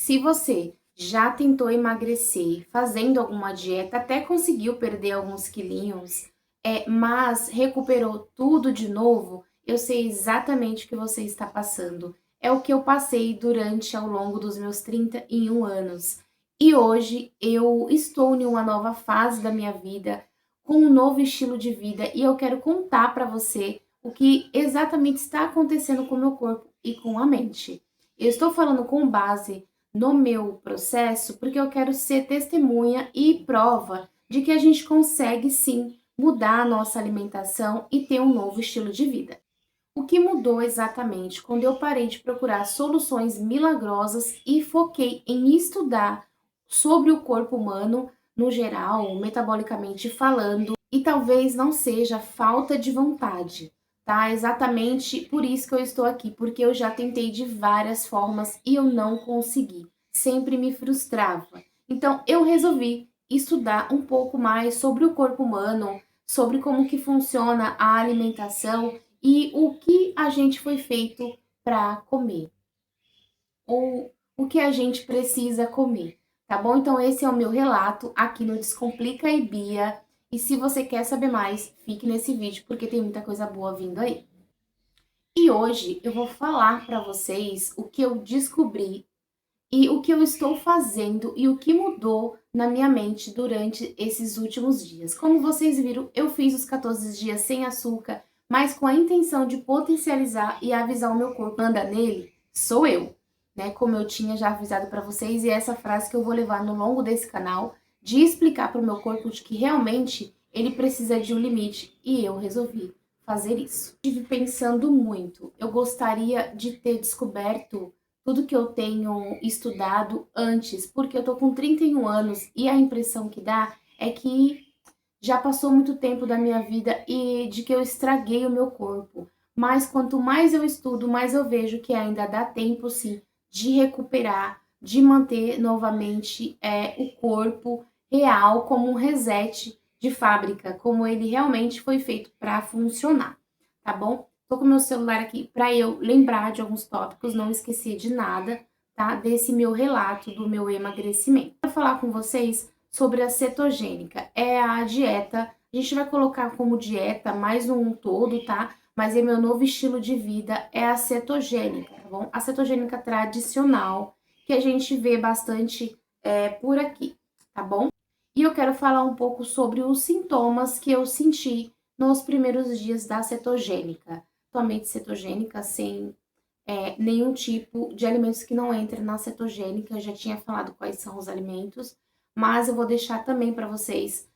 Se você já tentou emagrecer fazendo alguma dieta, até conseguiu perder alguns quilinhos, mas recuperou tudo de novo, eu sei exatamente o que você está passando. É o que eu passei durante ao longo dos meus 31 anos. E hoje eu estou em uma nova fase da minha vida, com um novo estilo de vida, e eu quero contar para você o que exatamente está acontecendo com o meu corpo e com a mente. Eu estou falando com base no meu processo, porque eu quero ser testemunha e prova de que a gente consegue sim mudar a nossa alimentação e ter um novo estilo de vida. O que mudou exatamente quando eu parei de procurar soluções milagrosas e foquei em estudar sobre o corpo humano no geral, metabolicamente falando, e talvez não seja falta de vontade, tá? Exatamente por isso que eu estou aqui, porque eu já tentei de várias formas e eu não consegui, sempre me frustrava. Então eu resolvi estudar um pouco mais sobre o corpo humano, sobre como que funciona a alimentação e o que a gente foi feito para comer, ou o que a gente precisa comer, tá bom? Então esse é o meu relato aqui no Descomplica e Bia. E se você quer saber mais, fique nesse vídeo porque tem muita coisa boa vindo aí. E hoje eu vou falar para vocês o que eu descobri e o que eu estou fazendo e o que mudou na minha mente durante esses últimos dias. Como vocês viram, eu fiz os 14 dias sem açúcar, mas com a intenção de potencializar e avisar o meu corpo. Manda nele, sou eu, né? Como eu tinha já avisado para vocês, e essa frase que eu vou levar no longo desse canal, de explicar para o meu corpo de que realmente ele precisa de um limite, e eu resolvi fazer isso. Estive pensando muito. Eu gostaria de ter descoberto tudo que eu tenho estudado antes, porque eu tô com 31 anos e a impressão que dá é que já passou muito tempo da minha vida e de que eu estraguei o meu corpo. Mas quanto mais eu estudo, mais eu vejo que ainda dá tempo sim de recuperar, de manter novamente o corpo real como um reset de fábrica, como ele realmente foi feito para funcionar, tá bom? Tô com meu celular aqui para eu lembrar de alguns tópicos, não esquecer de nada, tá? Desse meu relato do meu emagrecimento. Quero falar com vocês sobre a cetogênica. É a dieta, a gente vai colocar como dieta mais um todo, tá? Mas é meu novo estilo de vida, é a cetogênica, tá bom? A cetogênica tradicional, que a gente vê bastante por aqui, tá bom? E eu quero falar um pouco sobre os sintomas que eu senti nos primeiros dias da cetogênica. Totalmente cetogênica, sem nenhum tipo de alimentos que não entrem na cetogênica. Eu já tinha falado quais são os alimentos, mas eu vou deixar também para vocês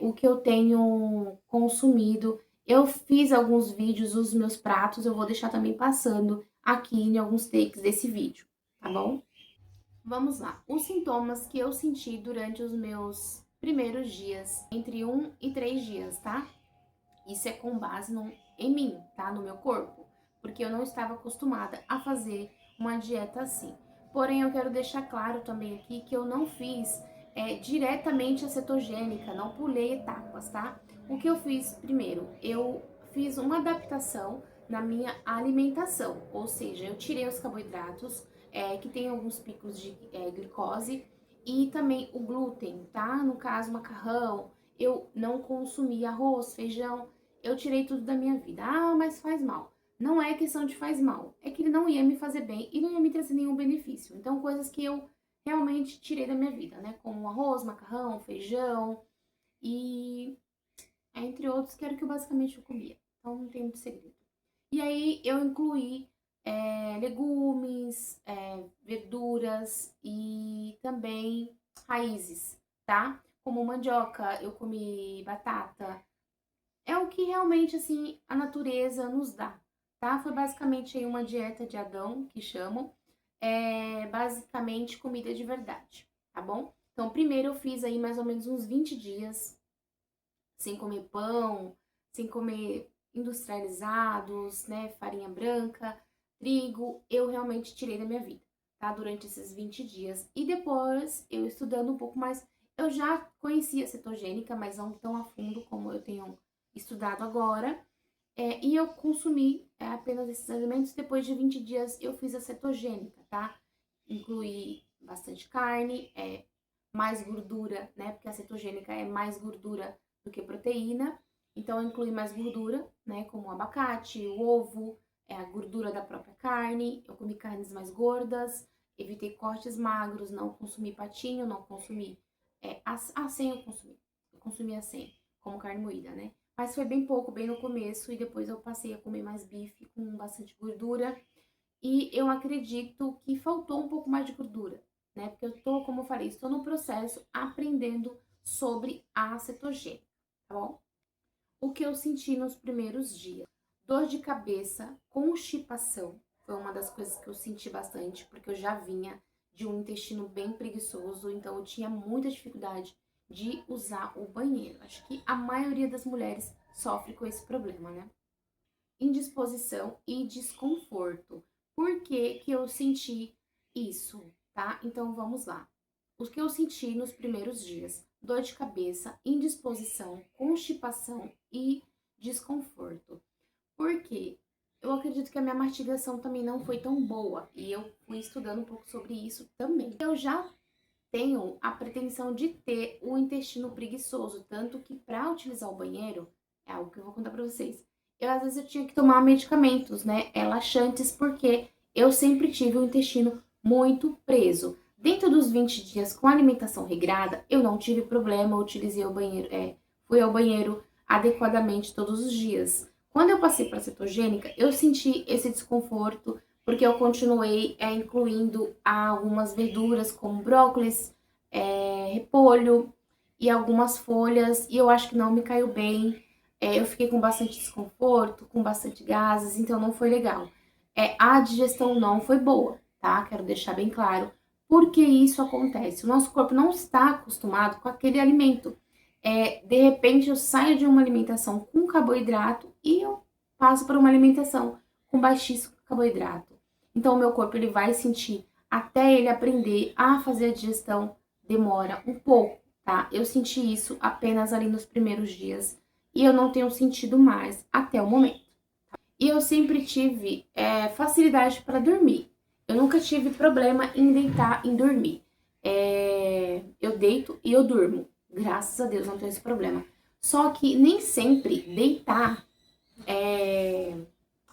o que eu tenho consumido. Eu fiz alguns vídeos dos meus pratos, eu vou deixar também passando aqui em alguns takes desse vídeo, tá bom? Vamos lá. Os sintomas que eu senti durante os meus primeiros dias, entre 1 e 3 dias, tá? Isso é com base em mim, tá? No meu corpo. Porque eu não estava acostumada a fazer uma dieta assim. Porém, eu quero deixar claro também aqui que eu não fiz diretamente a cetogênica, não pulei etapas, tá? O que eu fiz primeiro? Eu fiz uma adaptação na minha alimentação, ou seja, eu tirei os carboidratos, que tem alguns picos de glicose, e também o glúten, tá? No caso, macarrão, eu não consumi arroz, feijão, eu tirei tudo da minha vida. Ah, mas faz mal. Não é questão de faz mal, é que ele não ia me fazer bem e não ia me trazer nenhum benefício. Então, coisas que eu realmente tirei da minha vida, né? Como arroz, macarrão, feijão e entre outros, que era o que basicamente eu comia. Então, não tem muito segredo. E aí, eu incluí legumes, verduras e também raízes, tá? Como mandioca, eu comi batata, é o que realmente, assim, a natureza nos dá, tá? Foi basicamente aí uma dieta de Adão, que chamam, basicamente comida de verdade, tá bom? Então, primeiro eu fiz aí mais ou menos uns 20 dias sem comer pão, sem comer industrializados, né, farinha branca, trigo, eu realmente tirei da minha vida, tá? Durante esses 20 dias. E depois, eu estudando um pouco mais, eu já conhecia a cetogênica, mas não tão a fundo como eu tenho estudado agora. E eu consumi apenas esses alimentos. Depois de 20 dias, eu fiz a cetogênica, tá? Incluí bastante carne, mais gordura, né? Porque a cetogênica é mais gordura do que proteína. Então, eu incluí mais gordura, né? Como o abacate, o ovo, a gordura da própria carne. Eu comi carnes mais gordas, evitei cortes magros, não consumi patinho, não consumi... sem eu consumi. Eu consumi a 100, como carne moída, né? Mas foi bem pouco, bem no começo, e depois eu passei a comer mais bife com bastante gordura. E eu acredito que faltou um pouco mais de gordura, né? Porque eu tô, como eu falei, estou no processo aprendendo sobre a cetogênica, tá bom? O que eu senti nos primeiros dias? Dor de cabeça, constipação, foi uma das coisas que eu senti bastante, porque eu já vinha de um intestino bem preguiçoso, então eu tinha muita dificuldade de usar o banheiro. Acho que a maioria das mulheres sofre com esse problema, né? Indisposição e desconforto. Por que que eu senti isso, tá? Então vamos lá. O que eu senti nos primeiros dias: dor de cabeça, indisposição, constipação e desconforto. Por quê? Eu acredito que a minha mastigação também não foi tão boa e eu fui estudando um pouco sobre isso também. Eu já tenho a pretensão de ter o intestino preguiçoso, tanto que para utilizar o banheiro, é algo que eu vou contar para vocês. Às vezes eu tinha que tomar medicamentos, né, laxantes, porque eu sempre tive o intestino muito preso. Dentro dos 20 dias com alimentação regrada, eu não tive problema, eu utilizei o banheiro, fui ao banheiro adequadamente todos os dias. Quando eu passei para cetogênica, eu senti esse desconforto, porque eu continuei incluindo algumas verduras, como brócolis, repolho e algumas folhas, e eu acho que não me caiu bem. Eu fiquei com bastante desconforto, com bastante gases, então não foi legal. A digestão não foi boa, tá? Quero deixar bem claro. Por que isso acontece? O nosso corpo não está acostumado com aquele alimento. De repente, eu saio de uma alimentação com carboidrato e eu passo para uma alimentação com baixíssimo carboidrato. Então, o meu corpo ele vai sentir, até ele aprender a fazer a digestão, demora um pouco, tá? Eu senti isso apenas ali nos primeiros dias e eu não tenho sentido mais até o momento. E eu sempre tive facilidade para dormir. Eu nunca tive problema em deitar, em dormir. Eu deito e eu durmo. Graças a Deus não tenho esse problema. Só que nem sempre deitar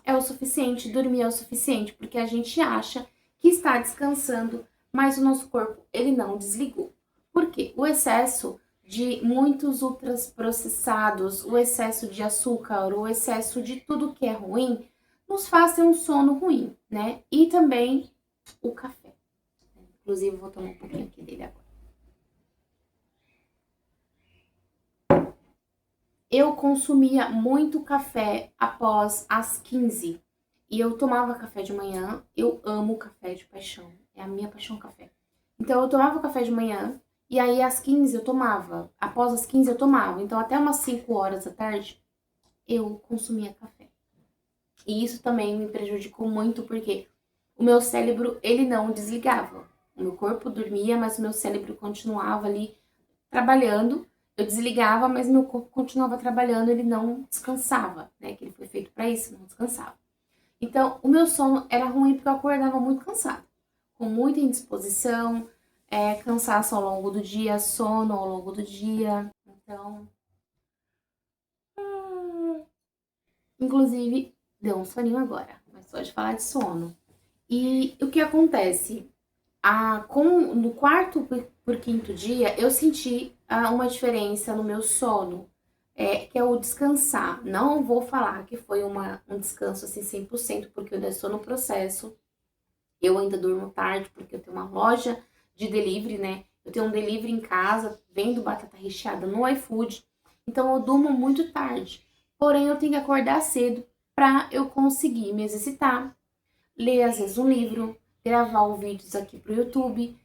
é o suficiente, dormir é o suficiente, porque a gente acha que está descansando, mas o nosso corpo ele não desligou. Por quê? O excesso de muitos ultraprocessados, o excesso de açúcar, o excesso de tudo que é ruim, nos faz ter um sono ruim, né? E também o café. Inclusive, vou tomar um pouquinho aqui dele agora. Eu consumia muito café após as 15. E eu tomava café de manhã. Eu amo café de paixão. É a minha paixão café. Então, eu tomava café de manhã. E aí, às 15 eu tomava. Após as 15 eu tomava. Então, até umas 5 horas da tarde, eu consumia café. E isso também me prejudicou muito, porque o meu cérebro, ele não desligava. O meu corpo dormia, mas o meu cérebro continuava ali trabalhando. Eu desligava, mas meu corpo continuava trabalhando, ele não descansava, né? Que ele foi feito para isso, não descansava. Então, o meu sono era ruim porque eu acordava muito cansada, com muita indisposição, cansaço ao longo do dia, sono ao longo do dia. Então, inclusive, deu um soninho agora, mas só de falar de sono. E o que acontece? No quarto por quinto dia, eu senti uma diferença no meu sono, que é o descansar. Não vou falar que foi um descanso assim 100%, porque eu ainda estou no processo. Eu ainda durmo tarde, porque eu tenho uma loja de delivery, né? Eu tenho um delivery em casa, vendo batata recheada no iFood. Então, eu durmo muito tarde. Porém, eu tenho que acordar cedo para eu conseguir me exercitar, ler às vezes um livro, gravar os vídeos aqui pro YouTube,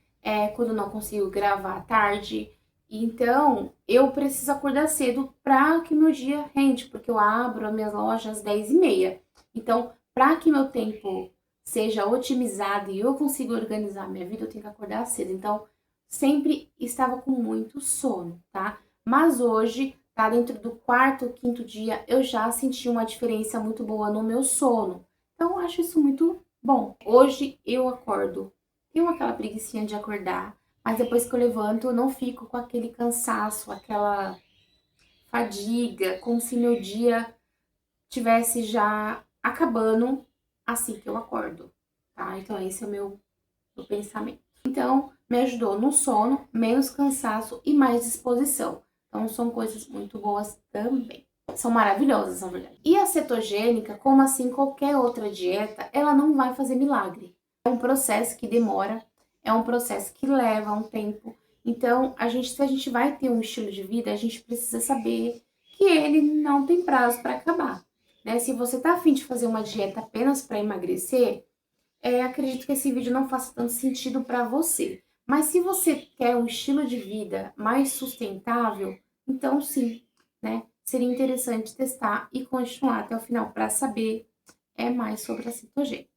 quando eu não consigo gravar à tarde. Então, eu preciso acordar cedo para que meu dia rende, porque eu abro as minhas lojas às 10h30. Então, para que meu tempo seja otimizado e eu consiga organizar minha vida, eu tenho que acordar cedo. Então, sempre estava com muito sono, tá? Mas hoje, tá dentro do quarto ou quinto dia, eu já senti uma diferença muito boa no meu sono. Então, eu acho isso muito bom. Hoje eu acordo tenho aquela preguicinha de acordar, mas depois que eu levanto, eu não fico com aquele cansaço, aquela fadiga, como se meu dia tivesse já acabando assim que eu acordo, tá? Então esse é o meu pensamento. Então, me ajudou no sono, menos cansaço e mais disposição. Então, são coisas muito boas também. São maravilhosas, na verdade. E a cetogênica, como assim qualquer outra dieta, ela não vai fazer milagre. É um processo que demora, é um processo que leva um tempo. Então, se a gente vai ter um estilo de vida, a gente precisa saber que ele não tem prazo para acabar. Né? Se você tá afim de fazer uma dieta apenas para emagrecer, acredito que esse vídeo não faça tanto sentido para você. Mas se você quer um estilo de vida mais sustentável, então sim, né? Seria interessante testar e continuar até o final para saber mais sobre a cetogênica.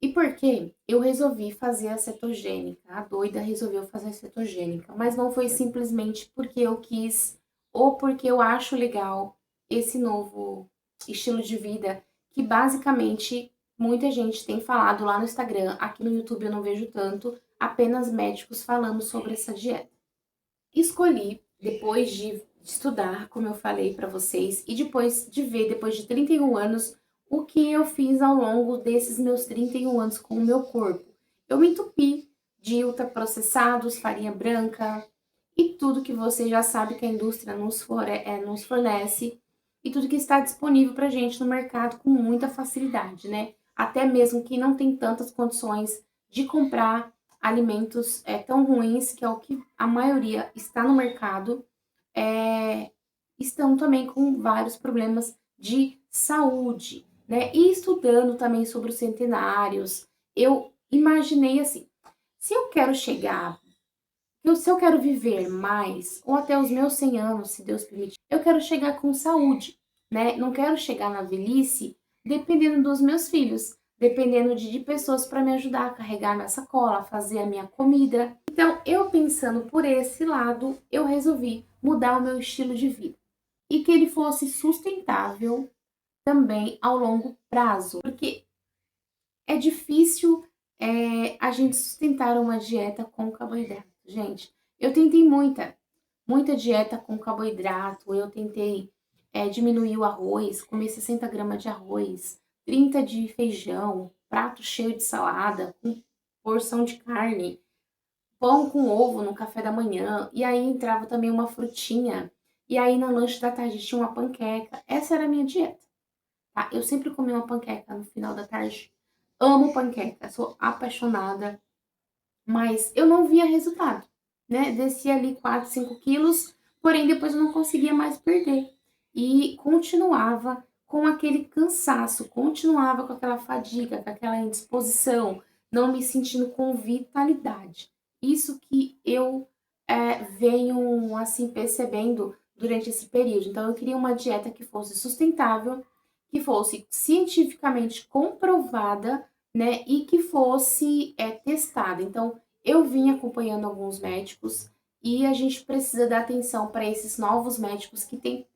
E por que eu resolvi fazer a cetogênica? A doida resolveu fazer a cetogênica, mas não foi simplesmente porque eu quis ou porque eu acho legal esse novo estilo de vida que basicamente muita gente tem falado lá no Instagram, aqui no YouTube eu não vejo tanto, apenas médicos falando sobre essa dieta. Escolhi, depois de estudar, como eu falei para vocês, e depois de ver, depois de 31 anos, o que eu fiz ao longo desses meus 31 anos com o meu corpo. Eu me entupi de ultraprocessados, farinha branca e tudo que você já sabe que a indústria nos fornece e tudo que está disponível para gente no mercado com muita facilidade, né? Até mesmo quem não tem tantas condições de comprar alimentos tão ruins, que é o que a maioria está no mercado, estão também com vários problemas de saúde, né? E estudando também sobre os centenários, eu imaginei assim, se eu quero chegar, se eu quero viver mais, ou até os meus 100 anos, se Deus permitir, eu quero chegar com saúde, né? Não quero chegar na velhice dependendo dos meus filhos, dependendo de pessoas para me ajudar a carregar minha sacola, fazer a minha comida. Então, eu pensando por esse lado, eu resolvi mudar o meu estilo de vida e que ele fosse sustentável também ao longo prazo, porque é difícil a gente sustentar uma dieta com carboidrato. Gente, eu tentei muita dieta com carboidrato, eu tentei diminuir o arroz, comer 60 gramas de arroz, 30 de feijão, prato cheio de salada, com porção de carne, pão com ovo no café da manhã, e aí entrava também uma frutinha, e aí no lanche da tarde tinha uma panqueca. Essa era a minha dieta, tá? Eu sempre comi uma panqueca no final da tarde. Amo panqueca, sou apaixonada, mas eu não via resultado, né? Descia ali 4, 5 quilos, porém depois eu não conseguia mais perder. E continuava com aquele cansaço, continuava com aquela fadiga, com aquela indisposição, não me sentindo com vitalidade. Isso que eu venho assim percebendo durante esse período. Então eu queria uma dieta que fosse sustentável, que fosse cientificamente comprovada, né, e que fosse testada. Então, eu vim acompanhando alguns médicos e a gente precisa dar atenção para esses novos médicos que têm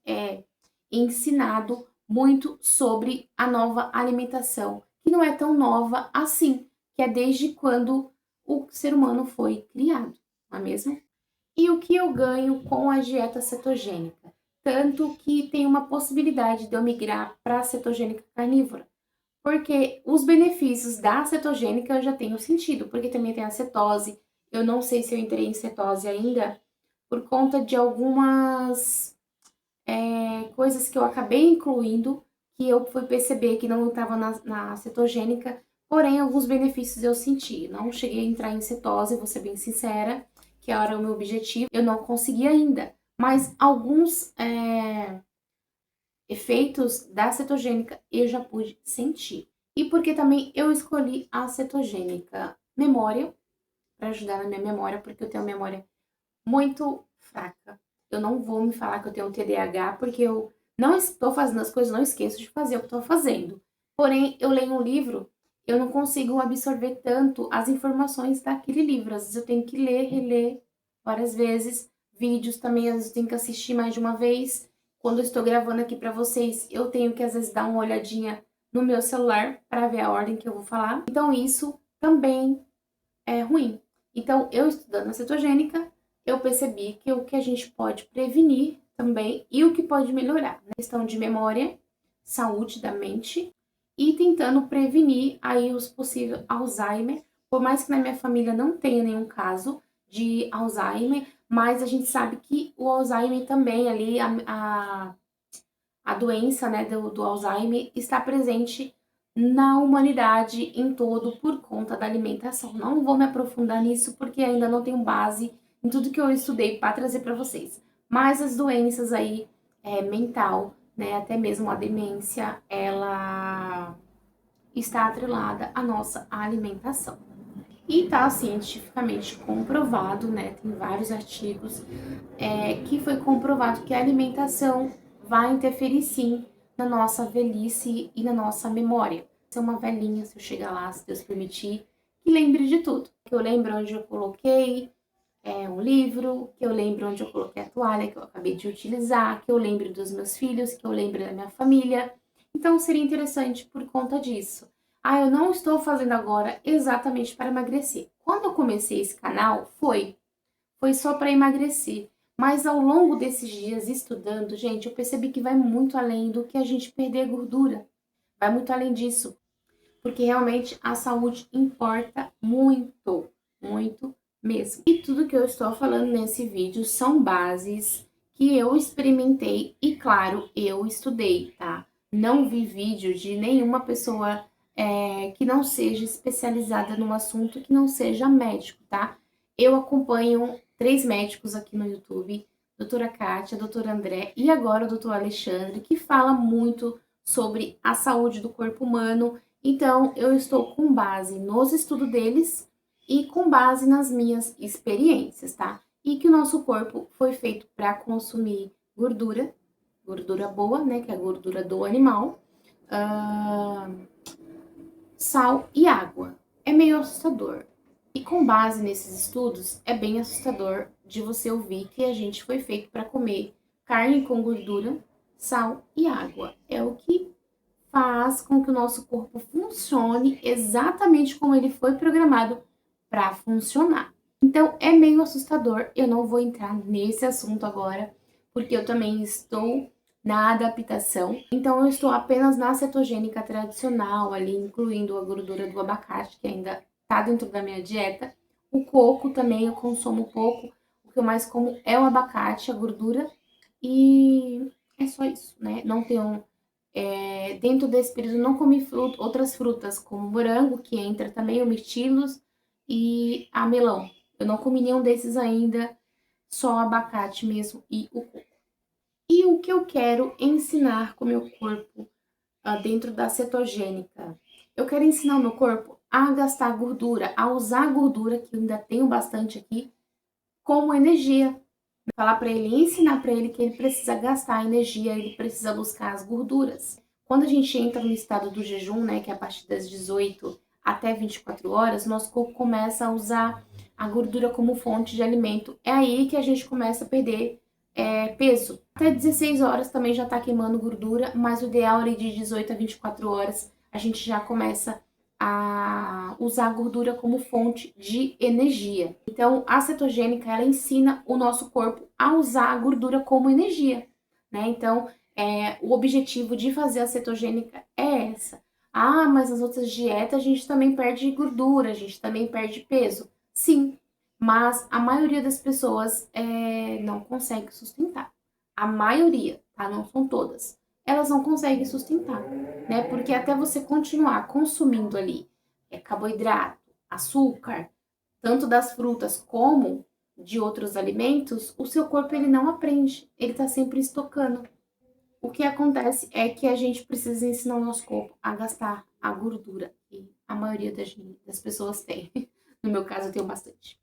ensinado muito sobre a nova alimentação, que não é tão nova assim, que é desde quando o ser humano foi criado, não é mesmo? E o que eu ganho com a dieta cetogênica? Tanto que tem uma possibilidade de eu migrar para a cetogênica carnívora. Porque os benefícios da cetogênica eu já tenho sentido, porque também tem a cetose. Eu não sei se eu entrei em cetose ainda, por conta de algumas coisas que eu acabei incluindo, que eu fui perceber que não estava na cetogênica, porém alguns benefícios eu senti. Não cheguei a entrar em cetose, vou ser bem sincera, que era o meu objetivo, eu não consegui ainda. Mas alguns efeitos da cetogênica eu já pude sentir. E porque também eu escolhi a cetogênica? Memória, para ajudar na minha memória, porque eu tenho uma memória muito fraca. Eu não vou me falar que eu tenho um TDAH, porque eu não estou fazendo as coisas, não esqueço de fazer o que estou fazendo. Porém, eu leio um livro, eu não consigo absorver tanto as informações daquele livro. Às vezes eu tenho que ler, reler várias vezes. Vídeos também, às vezes eu tenho que assistir mais de uma vez. Quando eu estou gravando aqui para vocês, eu tenho que às vezes dar uma olhadinha no meu celular para ver a ordem que eu vou falar. Então isso também ruim. Então, eu estudando a cetogênica, eu percebi que o que a gente pode prevenir também e o que pode melhorar, na questão de memória, saúde da mente e tentando prevenir aí os possíveis Alzheimer, por mais que na minha família não tenha nenhum caso de Alzheimer, mas a gente sabe que o Alzheimer também ali, a doença, né, do Alzheimer está presente na humanidade em todo por conta da alimentação. Não vou me aprofundar nisso porque ainda não tenho base em tudo que eu estudei para trazer para vocês. Mas as doenças aí, mental, né, até mesmo a demência, ela está atrelada à nossa alimentação. E está cientificamente comprovado, né? Tem vários artigos que foi comprovado que a alimentação vai interferir sim na nossa velhice e na nossa memória. Ser uma velhinha, se eu chegar lá, se Deus permitir, que lembre de tudo. Que eu lembre onde eu coloquei um livro, que eu lembre onde eu coloquei a toalha que eu acabei de utilizar, que eu lembre dos meus filhos, que eu lembre da minha família. Então seria interessante por conta disso. Eu não estou fazendo agora exatamente para emagrecer. Quando eu comecei esse canal, foi só para emagrecer. Mas ao longo desses dias estudando, gente, eu percebi que vai muito além do que a gente perder gordura. Vai muito além disso, porque realmente a saúde importa muito, muito mesmo. E tudo que eu estou falando nesse vídeo são bases que eu experimentei e, claro, eu estudei, tá? Não vi vídeo de nenhuma pessoa que não seja especializada no assunto, que não seja médico, tá? Eu acompanho 3 médicos aqui no YouTube, doutora Kátia, doutor André e agora o doutor Alexandre, que fala muito sobre a saúde do corpo humano. Então, eu estou com base nos estudos deles e com base nas minhas experiências, tá? E que o nosso corpo foi feito para consumir gordura, gordura boa, né? Que é a gordura do animal, sal e água. É meio assustador. E com base nesses estudos, é bem assustador de você ouvir que a gente foi feito para comer carne com gordura, sal e água. É o que faz com que o nosso corpo funcione exatamente como ele foi programado para funcionar. Então é meio assustador, eu não vou entrar nesse assunto agora, porque eu também estou na adaptação. Então eu estou apenas na cetogênica tradicional ali, incluindo a gordura do abacate, que ainda está dentro da minha dieta. O coco também eu consumo pouco, o que eu mais como é o abacate, a gordura, e é só isso, né? Não tenho dentro desse período não comi outras frutas, como morango, que entra também, o mirtilos e a melão. Eu não comi nenhum desses ainda, só abacate mesmo e o coco. E o que eu quero ensinar com o meu corpo dentro da cetogênica? Eu quero ensinar o meu corpo a gastar gordura, a usar a gordura, que eu ainda tenho bastante aqui, como energia. Falar para ele, ensinar para ele que ele precisa gastar energia, ele precisa buscar as gorduras. Quando a gente entra no estado do jejum, né, que é a partir das 18 até 24 horas, nosso corpo começa a usar a gordura como fonte de alimento. É aí que a gente começa a perder peso. Até 16 horas também já está queimando gordura, mas o ideal é de 18 a 24 horas a gente já começa a usar a gordura como fonte de energia. Então, a cetogênica, ela ensina o nosso corpo a usar a gordura como energia, né? Então, o objetivo de fazer a cetogênica é essa. Mas nas outras dietas a gente também perde gordura, a gente também perde peso. Sim, mas a maioria das pessoas não consegue sustentar. A maioria, tá? Não são todas. Elas não conseguem sustentar, né? Porque até você continuar consumindo ali carboidrato, açúcar, tanto das frutas como de outros alimentos, o seu corpo ele não aprende, ele tá sempre estocando. O que acontece é que a gente precisa ensinar o nosso corpo a gastar a gordura, que a maioria das pessoas tem. No meu caso, eu tenho bastante.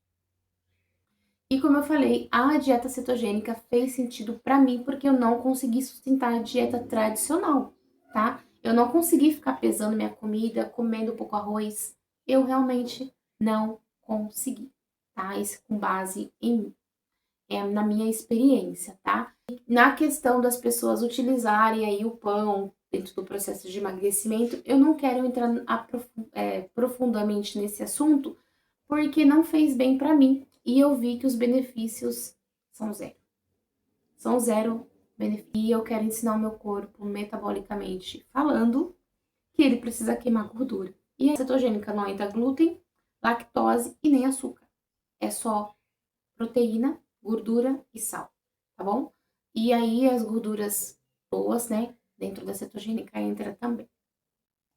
E como eu falei, a dieta cetogênica fez sentido para mim porque eu não consegui sustentar a dieta tradicional, tá? Eu não consegui ficar pesando minha comida, comendo pouco arroz. Eu realmente não consegui, tá? Isso com base em mim, na minha experiência, tá? Na questão das pessoas utilizarem aí o pão dentro do processo de emagrecimento, eu não quero entrar profundamente nesse assunto, porque não fez bem pra mim e eu vi que os benefícios são zero. São zero benefícios. E eu quero ensinar o meu corpo, metabolicamente falando, que ele precisa queimar gordura. E a cetogênica não entra glúten, lactose e nem açúcar. É só proteína, gordura e sal, tá bom? E aí as gorduras boas, né, dentro da cetogênica entra também.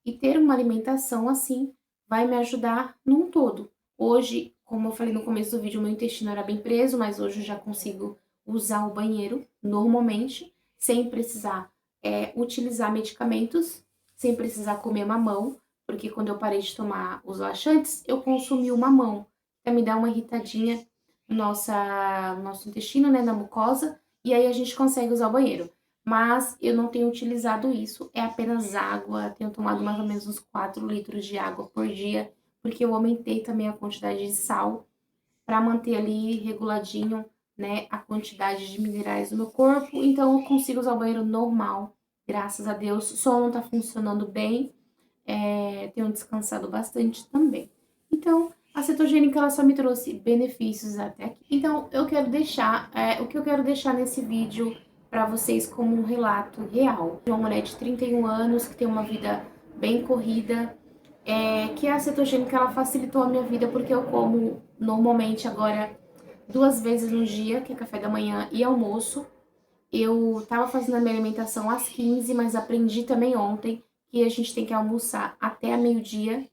E ter uma alimentação assim vai me ajudar num todo. Hoje, como eu falei no começo do vídeo, meu intestino era bem preso, mas hoje eu já consigo usar o banheiro normalmente, sem precisar utilizar medicamentos, sem precisar comer mamão, porque quando eu parei de tomar os laxantes, eu consumi o mamão, que me dá uma irritadinha no nosso intestino, né, na mucosa, e aí a gente consegue usar o banheiro. Mas eu não tenho utilizado isso, é apenas água, tenho tomado mais ou menos uns 4 litros de água por dia, porque eu aumentei também a quantidade de sal para manter ali reguladinho, né, a quantidade de minerais do meu corpo, então eu consigo usar o banheiro normal, graças a Deus. O som não tá funcionando bem, tenho descansado bastante também. Então, a cetogênica ela só me trouxe benefícios até aqui. Então, eu quero deixar, o que eu quero deixar nesse vídeo para vocês como um relato real. De uma mulher de 31 anos que tem uma vida bem corrida, que a cetogênica ela facilitou a minha vida porque eu como normalmente agora 2 vezes no dia, que é café da manhã e almoço. Eu tava fazendo a minha alimentação às 15, mas aprendi também ontem que a gente tem que almoçar até a meio-dia,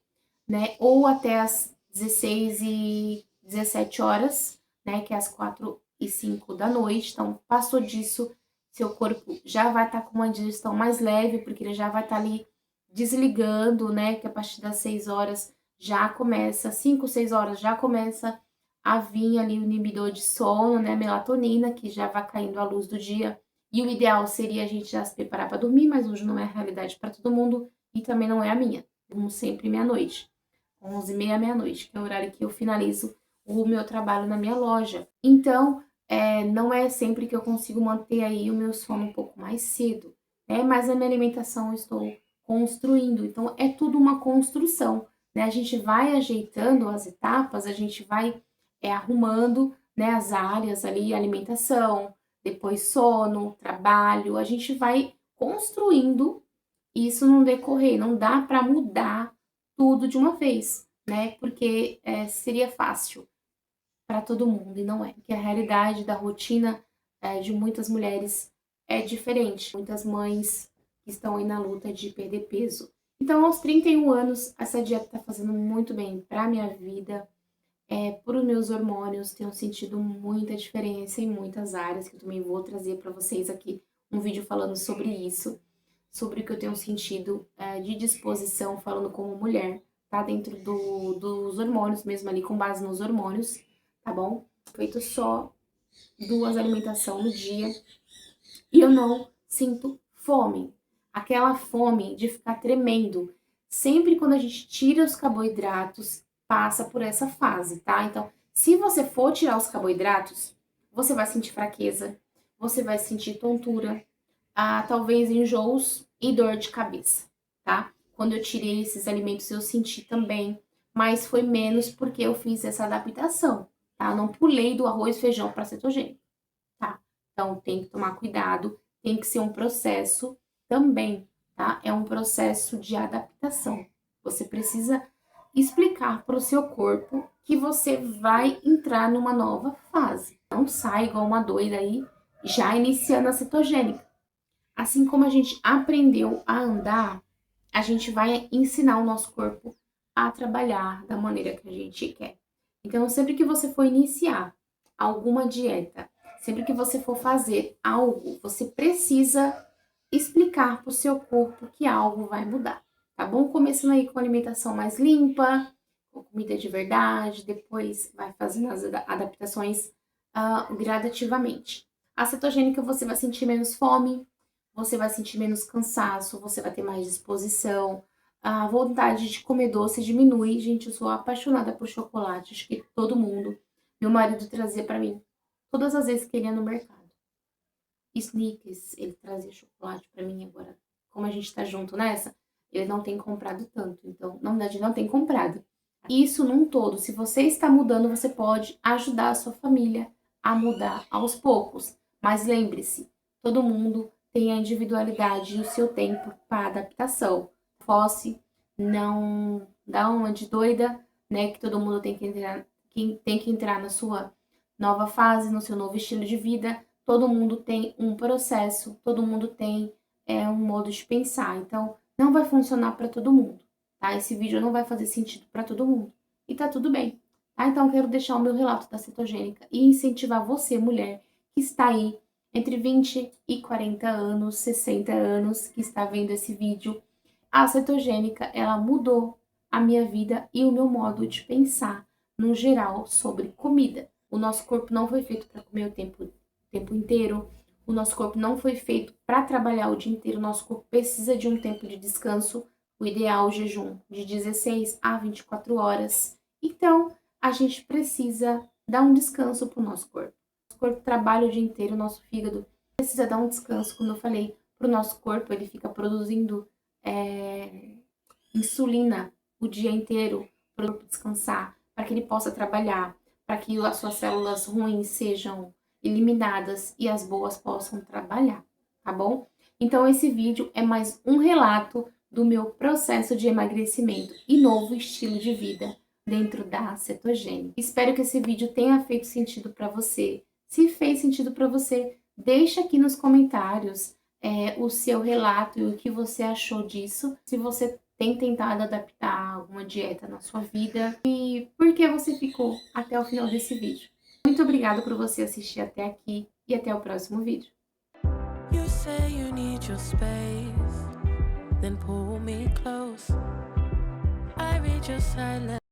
né? Ou até às 16 e 17 horas, né? Que é às 4 e 5 da noite. Então, passou disso, seu corpo já vai estar com uma digestão mais leve, porque ele já vai estar ali desligando, né? Que a partir das 6 horas já começa, 5, 6 horas já começa a vir ali o inibidor de sono, né? Melatonina, que já vai caindo à luz do dia. E o ideal seria a gente já se preparar para dormir, mas hoje não é a realidade para todo mundo e também não é a minha. Como sempre, meia-noite. 11h30, meia-noite, que é o horário que eu finalizo o meu trabalho na minha loja. Então, não é sempre que eu consigo manter aí o meu sono um pouco mais cedo, né? Mas a minha alimentação eu estou construindo, então é tudo uma construção, né? A gente vai ajeitando as etapas, a gente vai arrumando, né, as áreas ali, alimentação, depois sono, trabalho, a gente vai construindo isso no decorrer, não dá para mudar tudo de uma vez, né? Porque seria fácil para todo mundo e não é. Porque a realidade da rotina de muitas mulheres é diferente. Muitas mães que estão aí na luta de perder peso. Então, aos 31 anos, essa dieta está fazendo muito bem para minha vida, para os meus hormônios. Tenho sentido muita diferença em muitas áreas, que eu também vou trazer para vocês aqui um vídeo falando sobre isso, sobre o que eu tenho sentido de disposição, falando como mulher, tá? Dentro dos hormônios mesmo ali, com base nos hormônios, tá bom? Feito só 2 alimentações no dia e eu não sinto fome. Aquela fome de ficar tremendo. Sempre quando a gente tira os carboidratos, passa por essa fase, tá? Então, se você for tirar os carboidratos, você vai sentir fraqueza, você vai sentir tontura, talvez enjoos e dor de cabeça, tá? Quando eu tirei esses alimentos eu senti também, mas foi menos porque eu fiz essa adaptação, tá? Eu não pulei do arroz e feijão para cetogênico, tá? Então tem que tomar cuidado, tem que ser um processo também, tá? É um processo de adaptação. Você precisa explicar para o seu corpo que você vai entrar numa nova fase. Não sai igual uma doida aí, já iniciando a cetogênica. Assim como a gente aprendeu a andar, a gente vai ensinar o nosso corpo a trabalhar da maneira que a gente quer. Então, sempre que você for iniciar alguma dieta, sempre que você for fazer algo, você precisa explicar para o seu corpo que algo vai mudar, tá bom? Começando aí com alimentação mais limpa, com comida de verdade, depois vai fazendo as adaptações gradativamente. A cetogênica você vai sentir menos fome, você vai sentir menos cansaço, você vai ter mais disposição, a vontade de comer doce diminui. Gente, eu sou apaixonada por chocolate, acho que todo mundo. Meu marido trazia para mim todas as vezes que ele ia no mercado. Snickers, ele trazia chocolate para mim agora. Como a gente tá junto nessa, ele não tem comprado tanto. Então, na verdade, não tem comprado. Isso num todo. Se você está mudando, você pode ajudar a sua família a mudar aos poucos. Mas lembre-se, todo mundo tem a individualidade e o seu tempo para adaptação. Fosse, não dá uma de doida, né? Que todo mundo tem que entrar, na sua nova fase, no seu novo estilo de vida. Todo mundo tem um processo, todo mundo tem um modo de pensar. Então, não vai funcionar para todo mundo, tá? Esse vídeo não vai fazer sentido para todo mundo. E tá tudo bem, tá? Então, eu quero deixar o meu relato da cetogênica e incentivar você, mulher, que está aí entre 20 e 40 anos, 60 anos, que está vendo esse vídeo. A cetogênica, ela mudou a minha vida e o meu modo de pensar, no geral, sobre comida. O nosso corpo não foi feito para comer o tempo inteiro. O nosso corpo não foi feito para trabalhar o dia inteiro. O nosso corpo precisa de um tempo de descanso. O ideal, o jejum de 16 a 24 horas. Então, a gente precisa dar um descanso para o nosso corpo. O nosso corpo trabalha o dia inteiro, o nosso fígado precisa dar um descanso, como eu falei, para o nosso corpo. Ele fica produzindo insulina o dia inteiro para o corpo descansar, para que ele possa trabalhar, para que as suas células ruins sejam eliminadas e as boas possam trabalhar, tá bom? Então, esse vídeo é mais um relato do meu processo de emagrecimento e novo estilo de vida dentro da cetogênica. Espero que esse vídeo tenha feito sentido para você. Se fez sentido para você, deixa aqui nos comentários o seu relato e o que você achou disso. Se você tem tentado adaptar alguma dieta na sua vida e por que você ficou até o final desse vídeo. Muito obrigada por você assistir até aqui e até o próximo vídeo. You say you need your space, then pull me close. I read your silence.